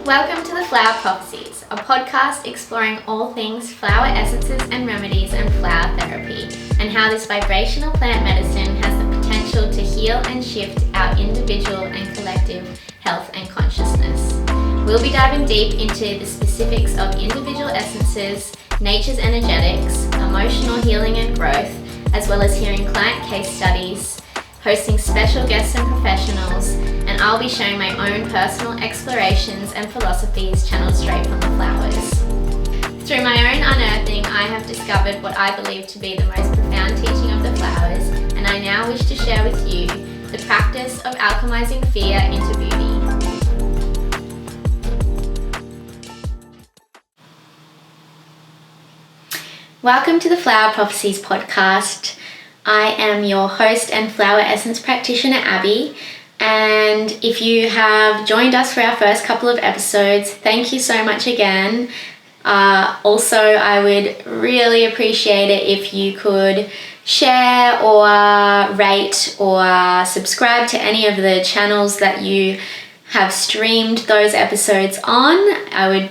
Welcome to the Flower Prophecies, a podcast exploring all things flower essences and remedies and flower therapy, and how this vibrational plant medicine has the potential to heal and shift our individual and collective health and consciousness. We'll be diving deep into the specifics of individual essences, nature's energetics, emotional healing and growth, as well as hearing client case studies, hosting special guests and professionals, and I'll be sharing my own personal explorations and philosophies channeled straight from the flowers. Through my own unearthing, I have discovered what I believe to be the most profound teaching of the flowers, and I now wish to share with you the practice of alchemizing fear into beauty. Welcome to the Flower Prophecies podcast. I am your host and flower essence practitioner, Abby. And if you have joined us for our first couple of episodes, thank you so much again. Also, I would really appreciate it if you could share or rate or subscribe to any of the channels that you have streamed those episodes on. I would,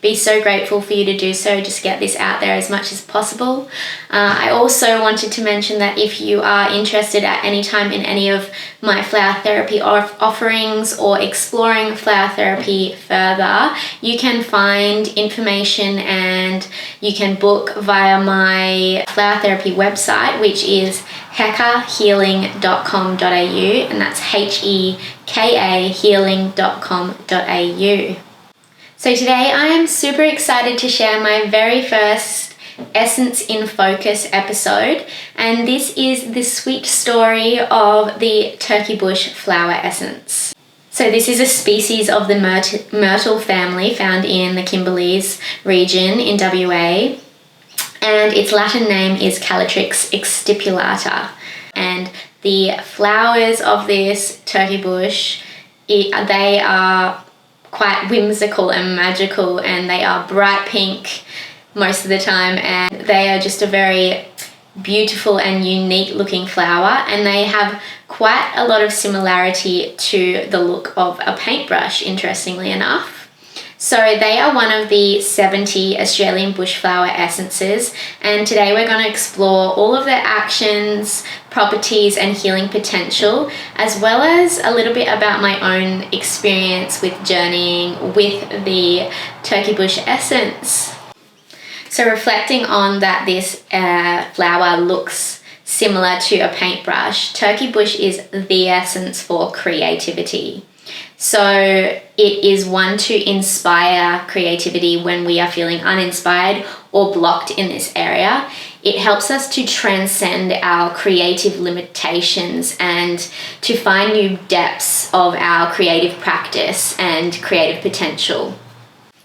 be so grateful for you to do so. Just get this out there as much as possible. I also wanted to mention that if you are interested at any time in any of my flower therapy offerings or exploring flower therapy further, you can find information and you can book via my flower therapy website, which is hekahealing.com.au, and that's HEKA healing.com.au. So today I am super excited to share my very first Essence in Focus episode, and this is the sweet story of the turkey bush flower essence. So this is a species of the myrtle family found in the Kimberleys region in WA, and its Latin name is Calatrix exstipulata. And the flowers of this turkey bush, they are quite whimsical and magical, and they are bright pink most of the time, and they are just a very beautiful and unique looking flower, and they have quite a lot of similarity to the look of a paintbrush, interestingly enough. So they are one of the 70 Australian bush flower essences, and today we're going to explore all of their actions, properties and healing potential, as well as a little bit about my own experience with journeying with the turkey bush essence. So reflecting on that this flower looks similar to a paintbrush, turkey bush is the essence for creativity. So it is one to inspire creativity when we are feeling uninspired or blocked in this area. It helps us to transcend our creative limitations and to find new depths of our creative practice and creative potential.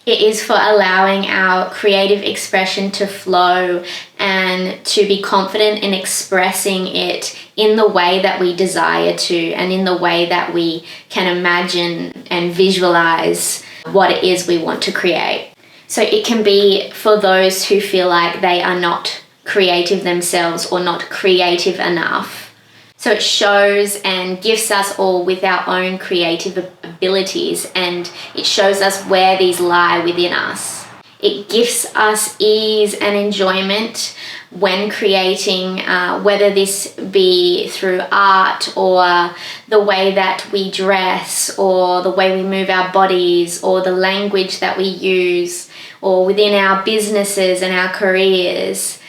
It is for allowing our creative expression to flow and to be confident in expressing it in the way that we desire to, and in the way that we can imagine and visualize what it is we want to create. So it can be for those who feel like they are not creative themselves or not creative enough. So it shows and gifts us all with our own creative abilities, and it shows us where these lie within us. It gifts us ease and enjoyment when creating, whether this be through art or the way that we dress or the way we move our bodies or the language that we use or within our businesses and our careers.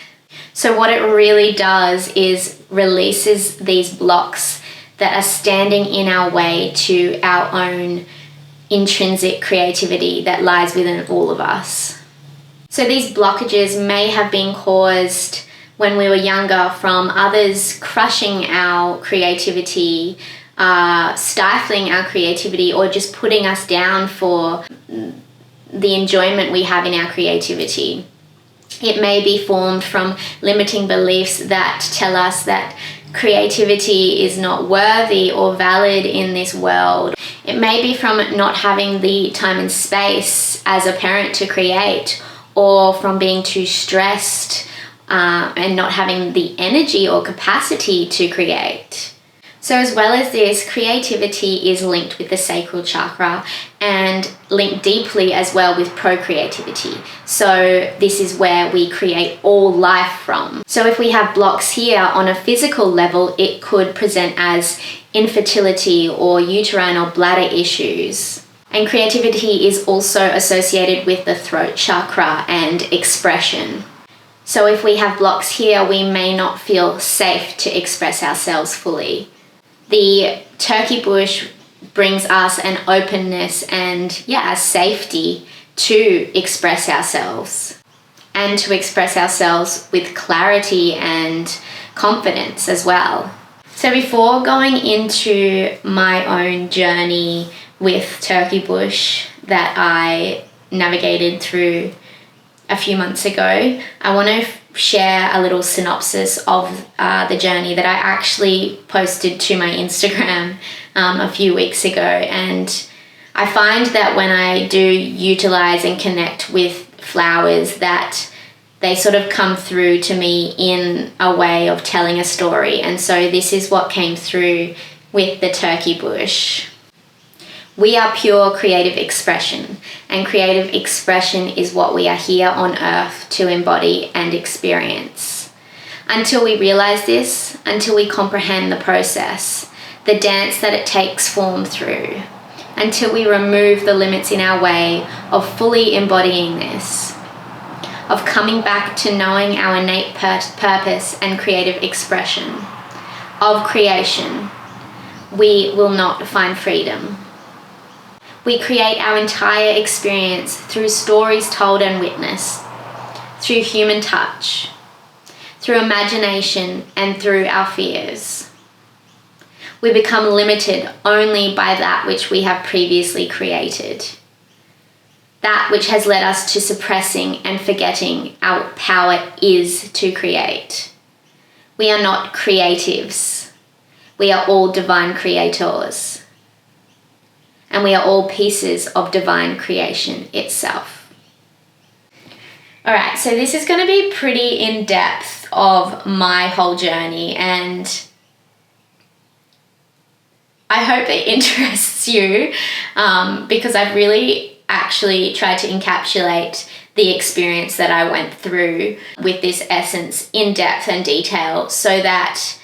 So what it really does is releases these blocks that are standing in our way to our own intrinsic creativity that lies within all of us. So these blockages may have been caused when we were younger from others crushing our creativity, stifling our creativity, or just putting us down for the enjoyment we have in our creativity. It may be formed from limiting beliefs that tell us that creativity is not worthy or valid in this world. It may be from not having the time and space as a parent to create, or from being too stressed and not having the energy or capacity to create. So as well as this, creativity is linked with the sacral chakra and linked deeply as well with procreativity. So this is where we create all life from. So if we have blocks here on a physical level, it could present as infertility or uterine or bladder issues. And creativity is also associated with the throat chakra and expression. So if we have blocks here, we may not feel safe to express ourselves fully. The turkey bush brings us an openness and a safety to express ourselves and to express ourselves with clarity and confidence as well. So before going into my own journey with turkey bush that I navigated through a few months ago, I want to share a little synopsis of the journey that I actually posted to my Instagram a few weeks ago. And I find that when I do utilize and connect with flowers, that they sort of come through to me in a way of telling a story. And so this is what came through with the turkey bush. We are pure creative expression, and creative expression is what we are here on earth to embody and experience. Until we realize this, until we comprehend the process, the dance that it takes form through, until we remove the limits in our way of fully embodying this, of coming back to knowing our innate purpose and creative expression, of creation, we will not find freedom. We create our entire experience through stories told and witnessed, through human touch, through imagination, and through our fears. We become limited only by that which we have previously created, that which has led us to suppressing and forgetting our power is to create. We are not creatives. We are all divine creators. And we are all pieces of divine creation itself. All right, so this is going to be pretty in depth of my whole journey, and I hope it interests you because I've really actually tried to encapsulate the experience that I went through with this essence in depth and detail so that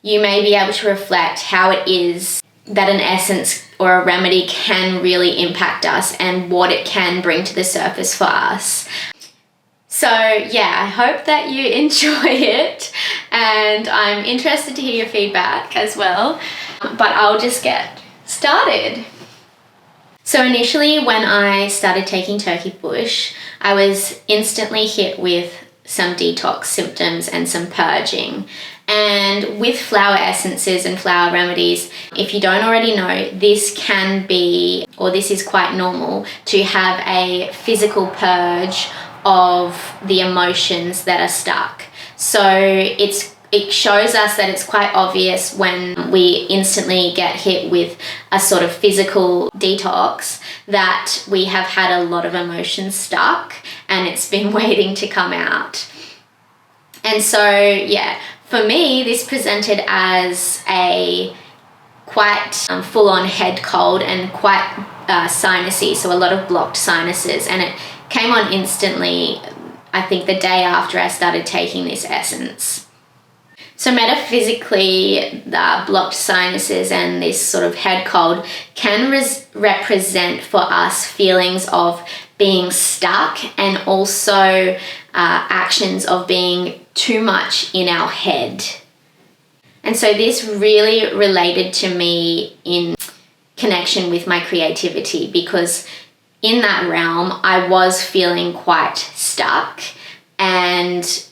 you may be able to reflect how it is that an essence or a remedy can really impact us and what it can bring to the surface for us. So I hope that you enjoy it, and I'm interested to hear your feedback as well, but I'll just get started. So initially when I started taking turkey bush, I was instantly hit with some detox symptoms and some purging. And with flower essences and flower remedies, if you don't already know, this can be, or this is quite normal, to have a physical purge of the emotions that are stuck. So it shows us that it's quite obvious when we instantly get hit with a sort of physical detox that we have had a lot of emotions stuck and it's been waiting to come out. And so, for me, this presented as a quite full-on head cold and quite sinusy, so a lot of blocked sinuses. And it came on instantly, I think the day after I started taking this essence. So metaphysically, the blocked sinuses and this sort of head cold can represent for us feelings of being stuck and also actions of being too much in our head. And so this really related to me in connection with my creativity, because in that realm I was feeling quite stuck, and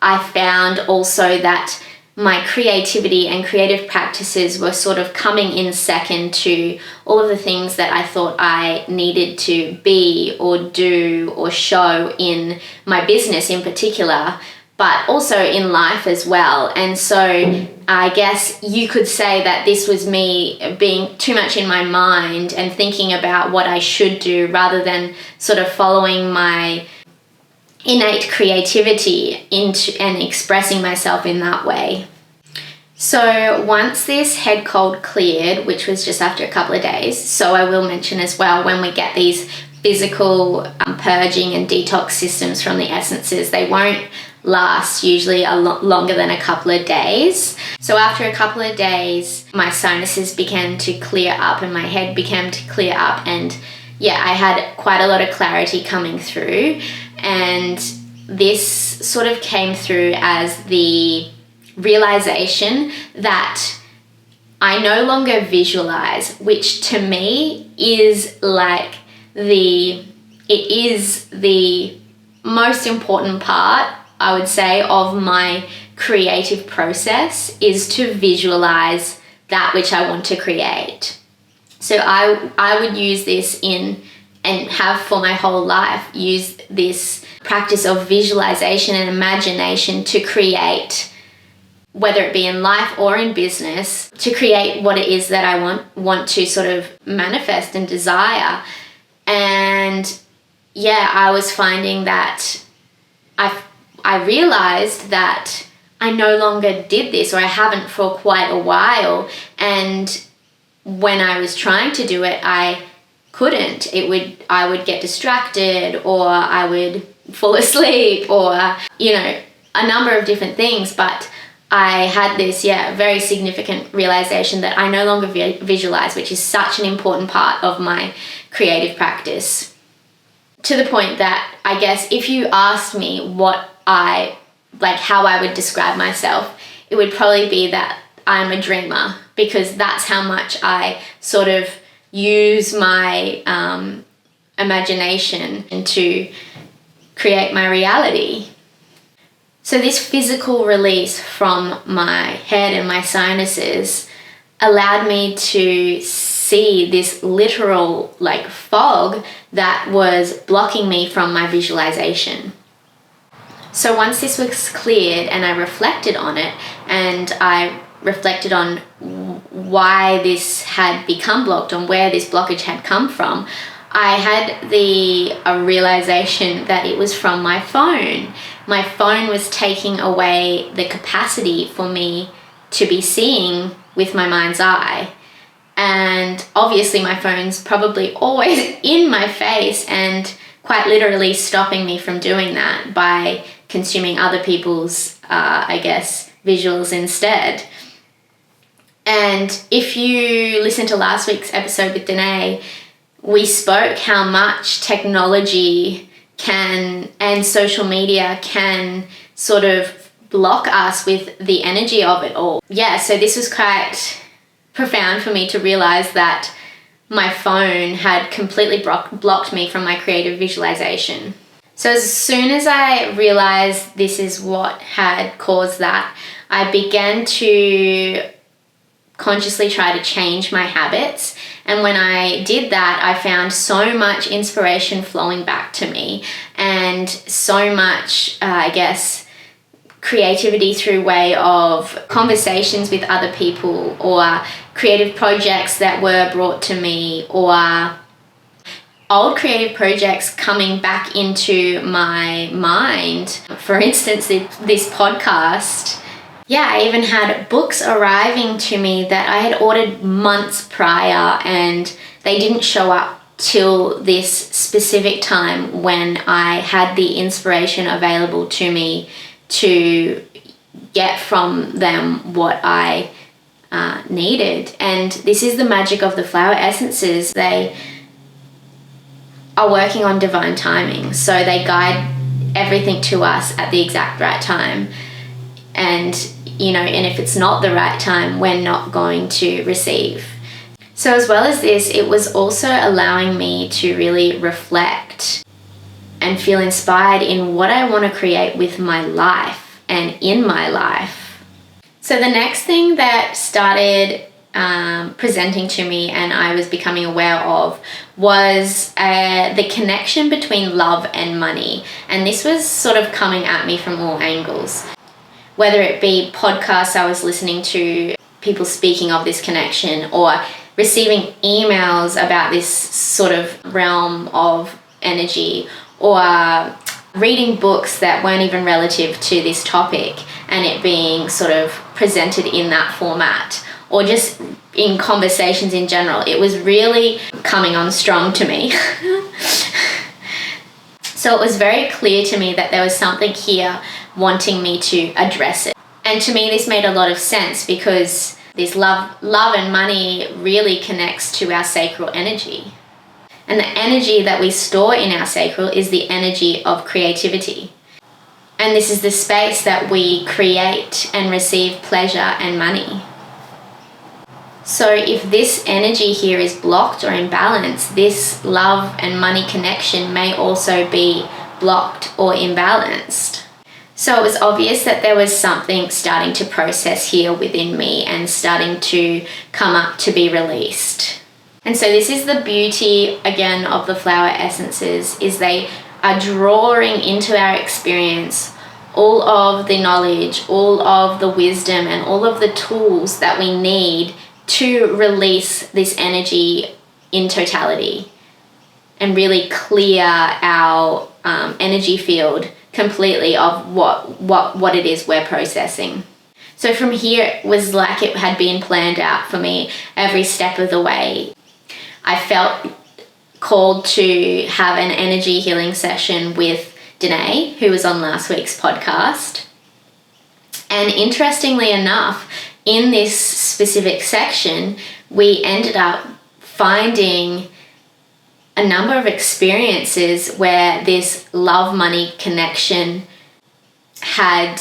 I found also that my creativity and creative practices were sort of coming in second to all of the things that I thought I needed to be or do or show in my business in particular, but also in life as well. And so I guess you could say that this was me being too much in my mind and thinking about what I should do rather than sort of following my innate creativity into and expressing myself in that way. So once this head cold cleared, which was just after a couple of days, so I will mention as well, when we get these physical purging and detox systems from the essences, they won't last usually a lot longer than a couple of days. So after a couple of days, my sinuses began to clear up and my head began to clear up, and yeah, I had quite a lot of clarity coming through. And this sort of came through as the realization that I no longer visualize, which to me is like it is the most important part, I would say, of my creative process, is to visualize that which I want to create. So I would use this and have for my whole life, use this practice of visualization and imagination to create, whether it be in life or in business, to create what it is that I want to sort of manifest and desire. And yeah, I was finding that I realized that I no longer did this, or I haven't for quite a while. And when I was trying to do it, I couldn't. I would get distracted, or I would fall asleep, or, a number of different things. But I had this, very significant realization that I no longer visualize, which is such an important part of my creative practice. To the point that I guess if you asked me how I would describe myself, it would probably be that I'm a dreamer, because that's how much I sort of use my imagination to create my reality. So this physical release from my head and my sinuses allowed me to see this literal fog that was blocking me from my visualization. So once this was cleared and I reflected on it, and I reflected on why this had become blocked, on where this blockage had come from, I had a realization that it was from my phone. My phone was taking away the capacity for me to be seeing with my mind's eye. And obviously my phone's probably always in my face and quite literally stopping me from doing that by consuming other people's, visuals instead. And if you listen to last week's episode with Danae, we spoke how much technology and social media can sort of block us with the energy of it all. Yeah, so this was quite profound for me to realize that my phone had completely blocked me from my creative visualization. So as soon as I realized this is what had caused that, I began to consciously try to change my habits. And when I did that, I found so much inspiration flowing back to me, and so much, creativity through way of conversations with other people, or creative projects that were brought to me, or old creative projects coming back into my mind. For instance, this podcast. Yeah, I even had books arriving to me that I had ordered months prior, and they didn't show up till this specific time when I had the inspiration available to me to get from them what I needed. And this is the magic of the flower essences. They are working on divine timing, so they guide everything to us at the exact right time. And and if it's not the right time, we're not going to receive. So as well as this, it was also allowing me to really reflect and feel inspired in what I want to create with my life and in my life. So the next thing that started presenting to me and I was becoming aware of was the connection between love and money. And this was sort of coming at me from all angles. Whether it be podcasts I was listening to, people speaking of this connection, or receiving emails about this sort of realm of energy, or reading books that weren't even relative to this topic and it being sort of presented in that format, or just in conversations in general. It was really coming on strong to me. So it was very clear to me that there was something here wanting me to address it. And to me, this made a lot of sense, because this love and money really connects to our sacral energy. And the energy that we store in our sacral is the energy of creativity. And this is the space that we create and receive pleasure and money. So if this energy here is blocked or imbalanced, this love and money connection may also be blocked or imbalanced. So it was obvious that there was something starting to process here within me and starting to come up to be released. And so this is the beauty, again, of the flower essences, is they are drawing into our experience all of the knowledge, all of the wisdom, and all of the tools that we need to release this energy in totality and really clear our energy field completely of what it is we're processing. So from here, it was like it had been planned out for me every step of the way. I felt called to have an energy healing session with Danae, who was on last week's podcast. And interestingly enough, in this specific section, we ended up finding a number of experiences where this love-money connection had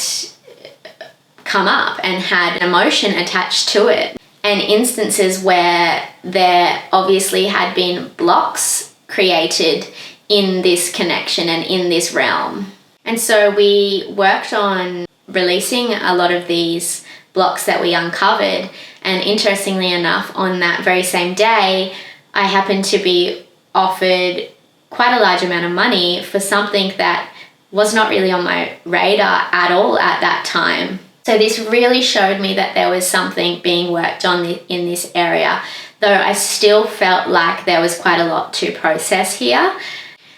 come up and had an emotion attached to it, and instances where there obviously had been blocks created in this connection and in this realm. And so we worked on releasing a lot of these blocks that we uncovered, and interestingly enough, on that very same day, I happened to be offered quite a large amount of money for something that was not really on my radar at all at that time. So this really showed me that there was something being worked on in this area, though I still felt like there was quite a lot to process here.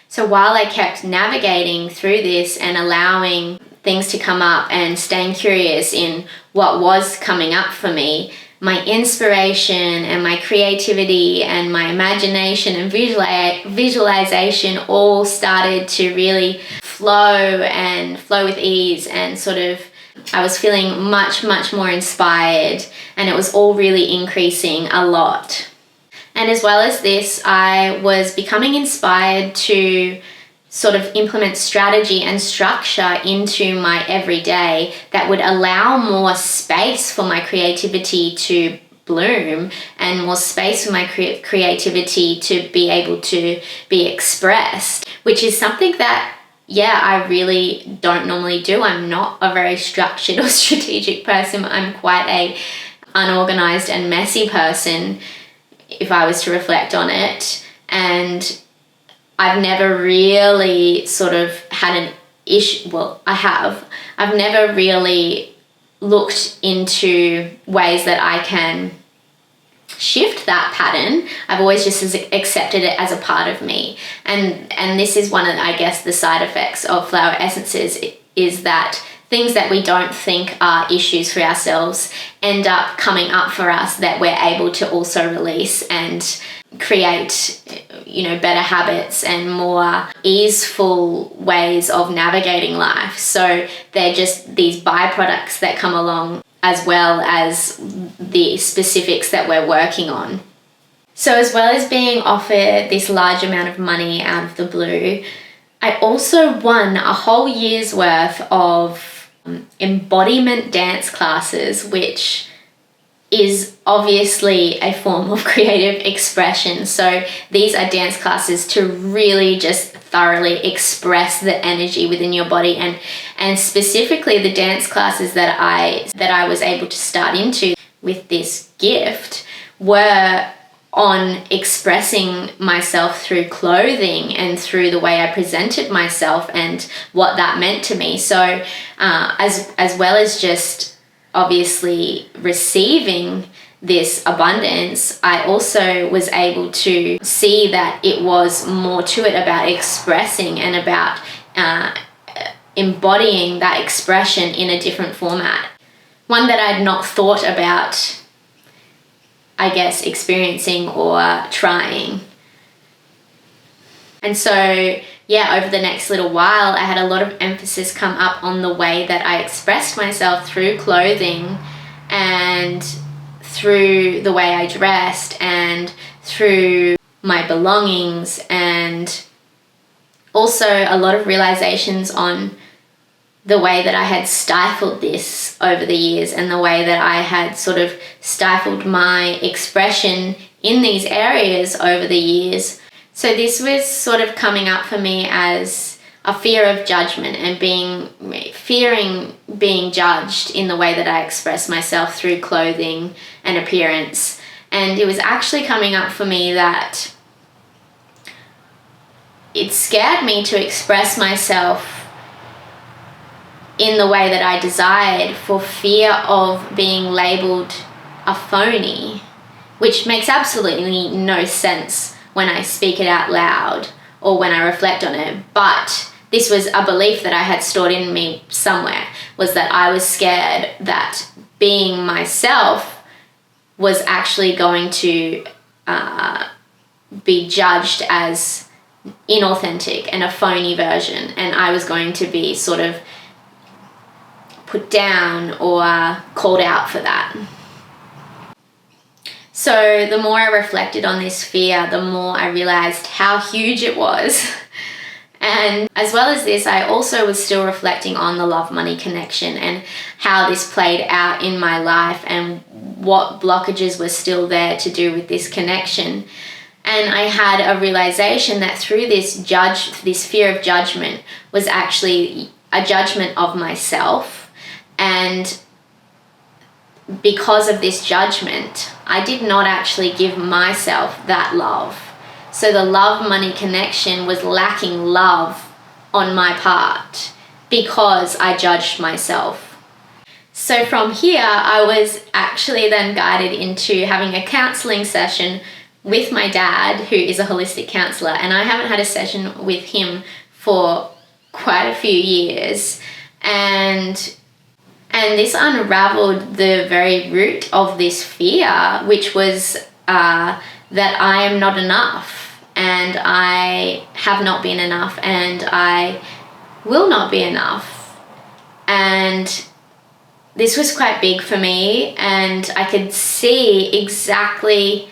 So while I kept navigating through this and allowing things to come up and staying curious in what was coming up for me, my inspiration and my creativity and my imagination and visualization all started to really flow with ease, and sort of I was feeling much, much more inspired, and it was all really increasing a lot. And as well as this, I was becoming inspired to sort of implement strategy and structure into my everyday that would allow more space for my creativity to bloom and more space for my creativity to be able to be expressed, which is something that, I really don't normally do. I'm not a very structured or strategic person. I'm quite a unorganized and messy person, if I was to reflect on it. And I've never really sort of had an issue. Well, I have. I've never really looked into ways that I can shift that pattern. I've always just accepted it as a part of me. And this is one of, I guess, the side effects of flower essences, is that things that we don't think are issues for ourselves end up coming up for us, that we're able to also release and create, better habits and more easeful ways of navigating life. So they're just these byproducts that come along, as well as the specifics that we're working on. So as well as being offered this large amount of money out of the blue, I also won a whole year's worth of embodiment dance classes, which is obviously a form of creative expression. So these are dance classes to really just thoroughly express the energy within your body, and specifically the dance classes that I was able to start into with this gift were on expressing myself through clothing and through the way I presented myself and what that meant to me. So as well as just obviously receiving this abundance, I also was able to see that it was more to it about expressing and about embodying that expression in a different format, one that I'd not thought about, I guess, experiencing or trying. And so, yeah, over the next little while, I had a lot of emphasis come up on the way that I expressed myself through clothing and through the way I dressed and through my belongings, and also a lot of realizations on the way that I had stifled this over the years and the way that I had sort of stifled my expression in these areas over the years. So this was sort of coming up for me as a fear of judgment and fearing being judged in the way that I express myself through clothing and appearance. And it was actually coming up for me that it scared me to express myself in the way that I desired for fear of being labeled a phony, which makes absolutely no sense when I speak it out loud or when I reflect on it. But this was a belief that I had stored in me somewhere, was that I was scared that being myself was actually going to be judged as inauthentic and a phony version, and I was going to be sort of put down or called out for that. So the more I reflected on this fear, the more I realized how huge it was. And as well as this, I also was still reflecting on the love-money connection and how this played out in my life and what blockages were still there to do with this connection. And I had a realization that through this fear of judgment was actually a judgment of myself. And because of this judgment, I did not actually give myself that love. So the love-money connection was lacking love on my part because I judged myself. So from here, I was actually then guided into having a counseling session with my dad, who is a holistic counselor, and I haven't had a session with him for quite a few years. And this unraveled the very root of this fear, which was that I am not enough, and I have not been enough, and I will not be enough. And this was quite big for me, and I could see exactly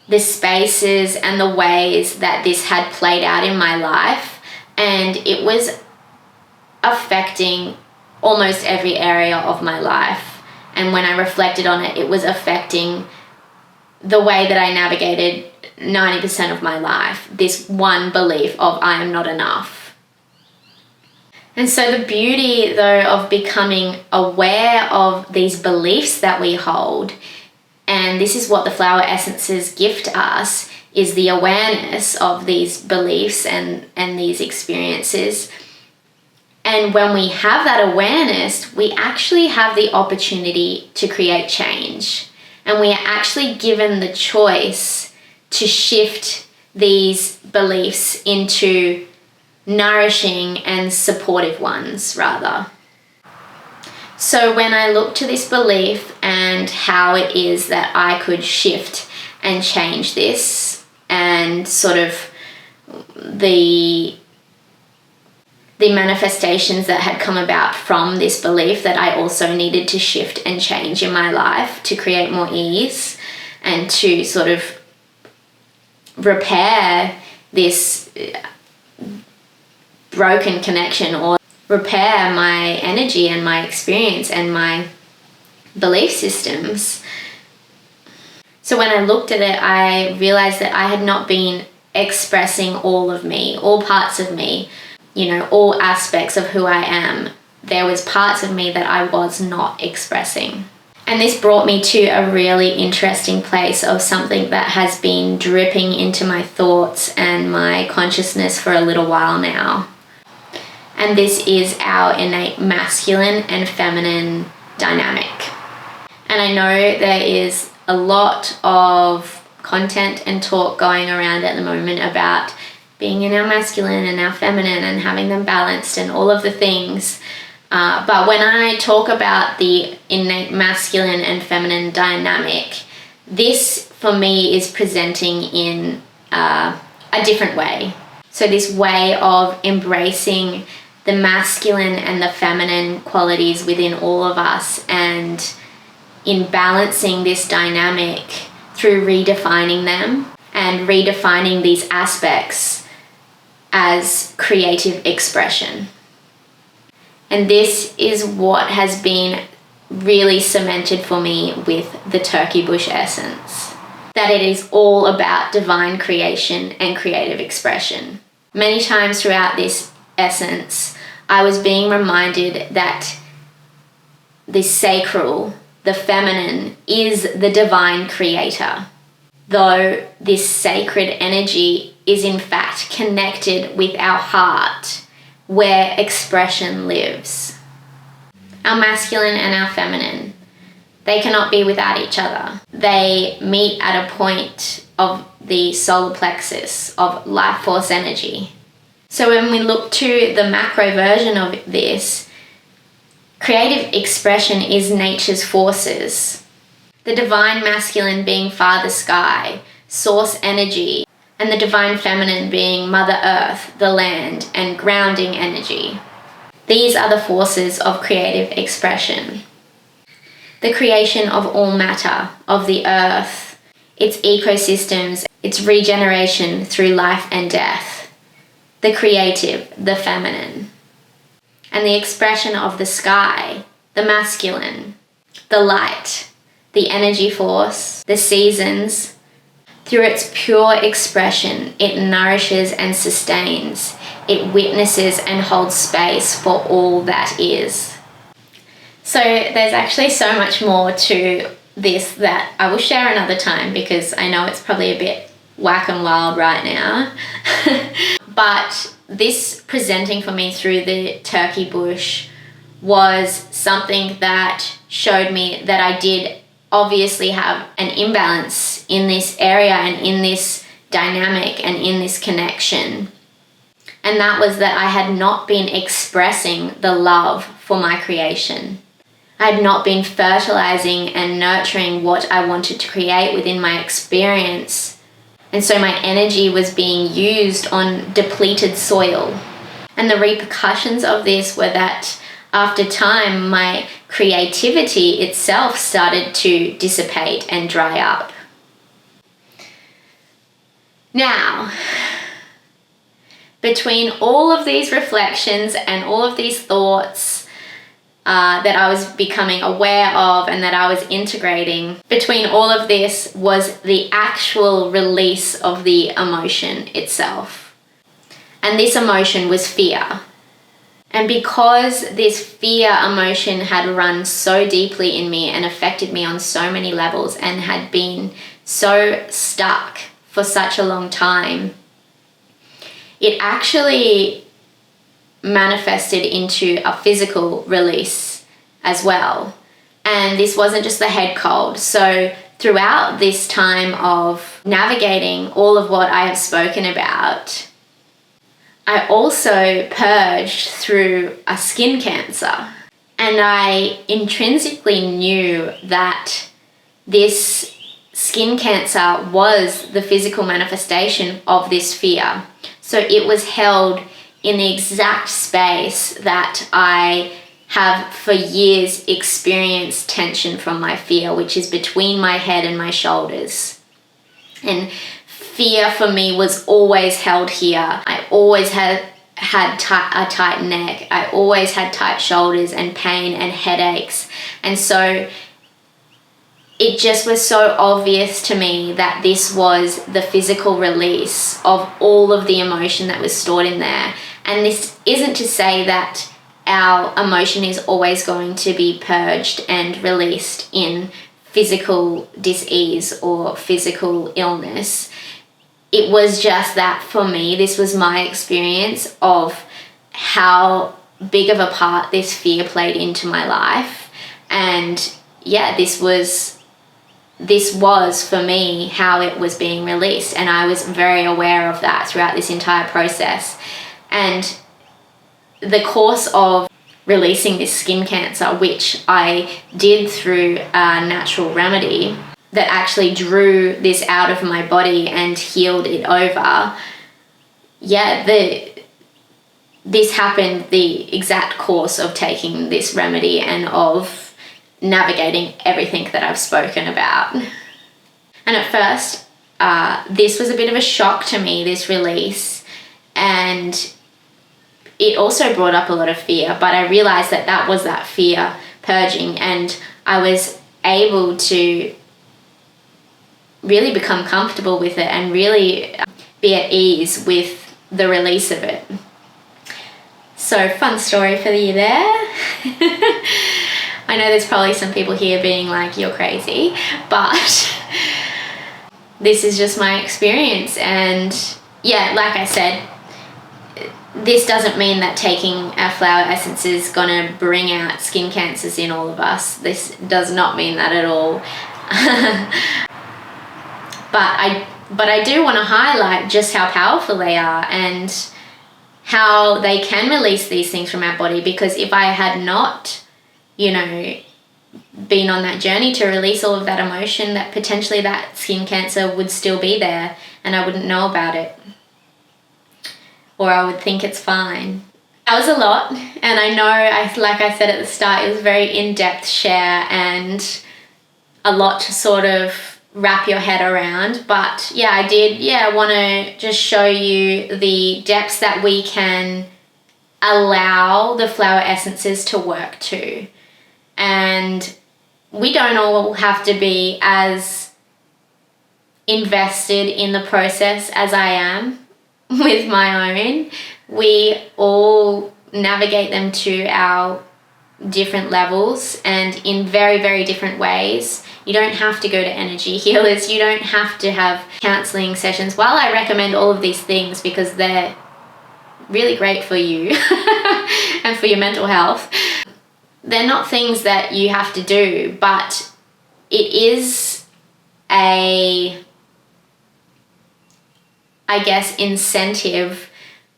the spaces and the ways that this had played out in my life, and it was affecting almost every area of my life. And when I reflected on it, it was affecting the way that I navigated 90% of my life, this one belief of I am not enough. And so the beauty, though, of becoming aware of these beliefs that we hold, and this is what the flower essences gift us, is the awareness of these beliefs and these experiences. And when we have that awareness, we actually have the opportunity to create change. And we are actually given the choice to shift these beliefs into nourishing and supportive ones, rather. So when I look to this belief and how it is that I could shift and change this, and sort of the manifestations that had come about from this belief that I also needed to shift and change in my life to create more ease and to sort of repair this broken connection, or repair my energy and my experience and my belief systems. So when I looked at it, I realized that I had not been expressing all of me, all parts of me, all aspects of who I am. There was parts of me that I was not expressing. And this brought me to a really interesting place of something that has been dripping into my thoughts and my consciousness for a little while now. And this is our innate masculine and feminine dynamic. And I know there is a lot of content and talk going around at the moment about being in our masculine and our feminine and having them balanced and all of the things. But when I talk about the innate masculine and feminine dynamic, this for me is presenting in a different way. So this way of embracing the masculine and the feminine qualities within all of us, and in balancing this dynamic through redefining them and redefining these aspects as creative expression. And this is what has been really cemented for me with the Turkey Bush essence, that it is all about divine creation and creative expression. Many times throughout this essence, I was being reminded that the sacral, the feminine, is the divine creator, though this sacred energy is in fact connected with our heart, where expression lives. Our masculine and our feminine, they cannot be without each other. They meet at a point of the solar plexus of life force energy. So when we look to the macro version of this, creative expression is nature's forces. The divine masculine being Father Sky, source energy, and the divine feminine being Mother Earth, the land, and grounding energy. These are the forces of creative expression. The creation of all matter, of the earth, its ecosystems, its regeneration through life and death. The creative, the feminine. And the expression of the sky, the masculine, the light, the energy force, the seasons. Through its pure expression, it nourishes and sustains. It witnesses and holds space for all that is. So there's actually so much more to this that I will share another time, because I know it's probably a bit whack and wild right now. But this presenting for me through the Turkey Bush was something that showed me that I did obviously have an imbalance in this area and in this dynamic and in this connection. And that was that I had not been expressing the love for my creation. I had not been fertilizing and nurturing what I wanted to create within my experience. And so my energy was being used on depleted soil. And the repercussions of this were that after time, my creativity itself started to dissipate and dry up. Now, between all of these reflections and all of these thoughts that I was becoming aware of and that I was integrating, between all of this was the actual release of the emotion itself. And this emotion was fear. And because this fear emotion had run so deeply in me and affected me on so many levels and had been so stuck for such a long time, it actually manifested into a physical release as well. And this wasn't just the head cold. So throughout this time of navigating all of what I have spoken about, I also purged through a skin cancer. And I intrinsically knew that this skin cancer was the physical manifestation of this fear. So it was held in the exact space that I have for years experienced tension from my fear, which is between my head and my shoulders. And fear for me was always held here. I always had a tight neck. I always had tight shoulders and pain and headaches. And so it just was so obvious to me that this was the physical release of all of the emotion that was stored in there. And this isn't to say that our emotion is always going to be purged and released in physical dis-ease or physical illness. It was just that for me, this was my experience of how big of a part this fear played into my life. And yeah, this was for me how it was being released. And I was very aware of that throughout this entire process. And the course of releasing this skin cancer, which I did through a natural remedy that actually drew this out of my body and healed it over. This happened the exact course of taking this remedy and of navigating everything that I've spoken about. And at first, this was a bit of a shock to me, this release, and it also brought up a lot of fear, but I realized that was that fear purging, and I was able to really become comfortable with it and really be at ease with the release of it. So, fun story for you there. I know there's probably some people here being like, you're crazy, but this is just my experience. And yeah, like I said, this doesn't mean that taking our flower essence is gonna bring out skin cancers in all of us. This does not mean that at all. But I do want to highlight just how powerful they are and how they can release these things from our body, because if I had not, been on that journey to release all of that emotion, that potentially that skin cancer would still be there and I wouldn't know about it. Or I would think it's fine. That was a lot, and I know, like I said at the start, it was a very in-depth share and a lot to sort of wrap your head around. But yeah, I want to just show you the depths that we can allow the flower essences to work to. And we don't all have to be as invested in the process as I am with my own. We all navigate them to our different levels and in very, very different ways. You don't have to go to energy healers. You don't have to have counseling sessions. While I recommend all of these things because they're really great for you and for your mental health, they're not things that you have to do, but it is incentive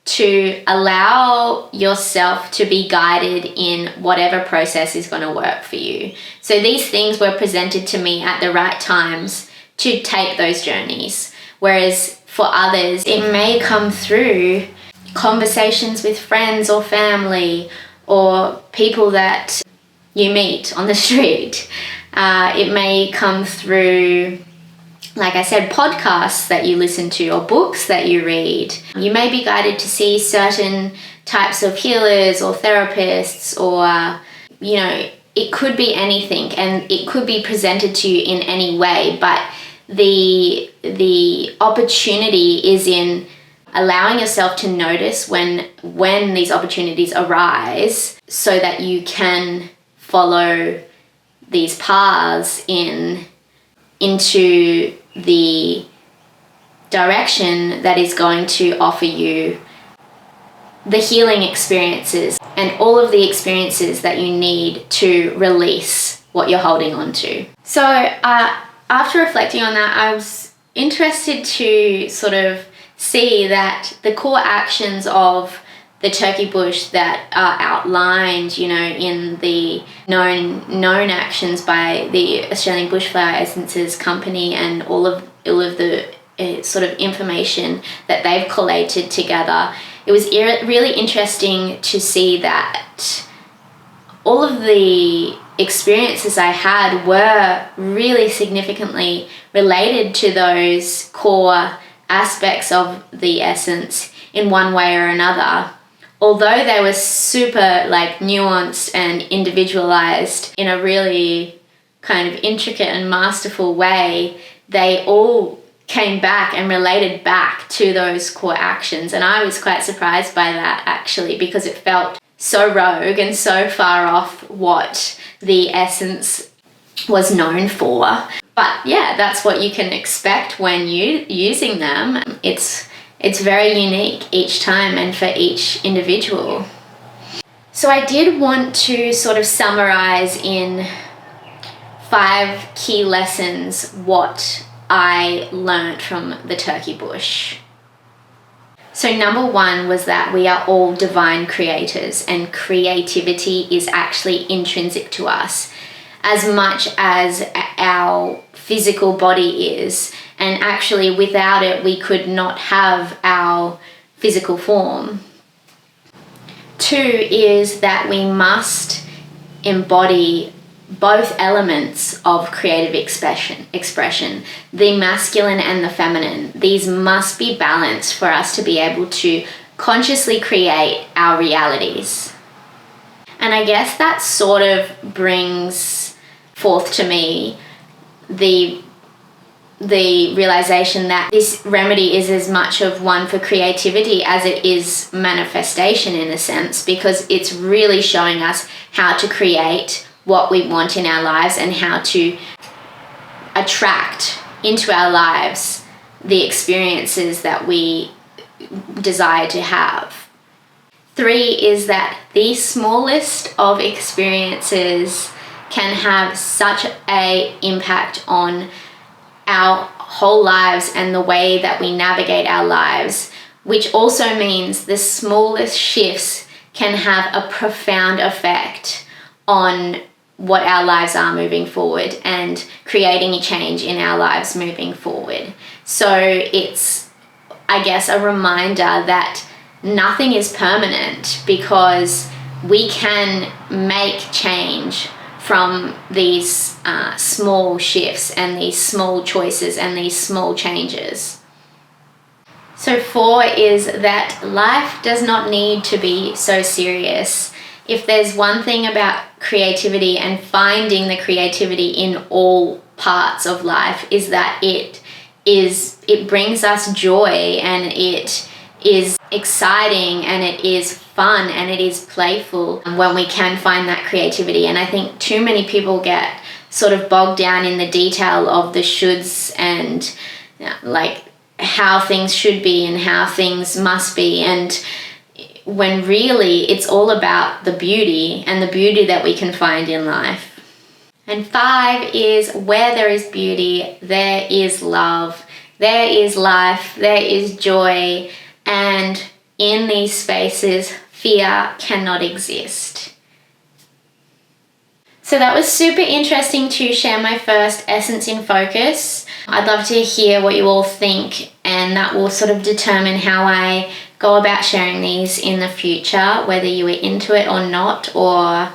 to allow yourself to be guided in whatever process is going to work for you. So these things were presented to me at the right times to take those journeys. Whereas for others, it may come through conversations with friends or family or people that you meet on the street. It may come through, like I said, podcasts that you listen to or books that you read. You may be guided to see certain types of healers or therapists, or, it could be anything and it could be presented to you in any way. But the opportunity is in allowing yourself to notice when these opportunities arise so that you can follow these paths into the direction that is going to offer you the healing experiences and all of the experiences that you need to release what you're holding on to. So after reflecting on that, I was interested to sort of see that the core actions of the turkey bush that are outlined, in the known actions by the Australian Bushflower Essences Company and all of the sort of information that they've collated together. It was really interesting to see that all of the experiences I had were really significantly related to those core aspects of the essence in one way or another. Although they were super nuanced and individualized in a really kind of intricate and masterful way, they all came back and related back to those core actions. And I was quite surprised by that, actually, because it felt so rogue and so far off what the essence was known for. But yeah, that's what you can expect when using them. It's very unique each time and for each individual. So I did want to sort of summarize in 5 key lessons what I learned from the turkey bush. So number one was that we are all divine creators, and creativity is actually intrinsic to us as much as our physical body is. And actually without it, we could not have our physical form. Two is that we must embody both elements of creative expression, the masculine and the feminine. These must be balanced for us to be able to consciously create our realities. And I guess that sort of brings forth to me the realization that this remedy is as much of one for creativity as it is manifestation, in a sense, because it's really showing us how to create what we want in our lives and how to attract into our lives the experiences that we desire to have. Three is that the smallest of experiences can have such an impact on our whole lives and the way that we navigate our lives, which also means the smallest shifts can have a profound effect on what our lives are moving forward and creating a change in our lives moving forward. So it's, I guess, a reminder that nothing is permanent, because we can make change from these small shifts and these small choices and these small changes. So 4 is that life does not need to be so serious. If there's one thing about creativity and finding the creativity in all parts of life, is that it brings us joy, and it is exciting, and it is fun, and it is playful when we can find that creativity. And I think too many people get sort of bogged down in the detail of the shoulds and like how things should be and how things must be, and when really it's all about the beauty and the beauty that we can find in life. And 5 is where there is beauty, there is love, there is life, there is joy, and in these spaces, fear cannot exist. So that was super interesting to share my first Essence in Focus. I'd love to hear what you all think, and that will sort of determine how I go about sharing these in the future, whether you are into it or not, or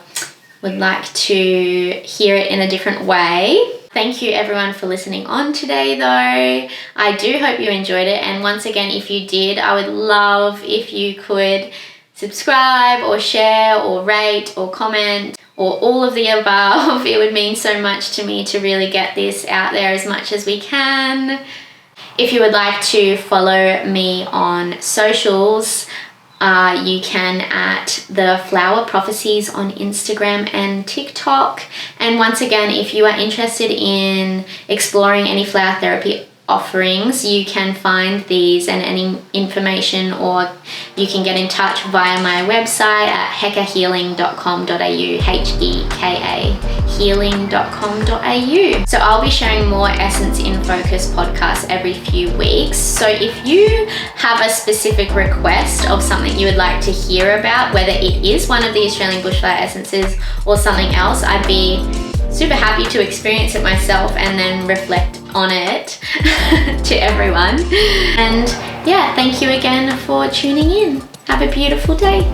would like to hear it in a different way. Thank you everyone for listening on today though. I do hope you enjoyed it, and once again, if you did, I would love if you could subscribe or share or rate or comment or all of the above. It would mean so much to me to really get this out there as much as we can. If you would like to follow me on socials, you can at The Flower Prophecies on Instagram and TikTok. And once again, if you are interested in exploring any flower therapy offerings, you can find these and any information, or you can get in touch via my website at hekahealing.com.au, HEKA healing.com.au. So I'll be sharing more Essence in Focus podcasts every few weeks. So if you have a specific request of something you would like to hear about, whether it is one of the Australian bushfire essences or something else, I'd be super happy to experience it myself and then reflect on it to everyone. And yeah, thank you again for tuning in. Have a beautiful day.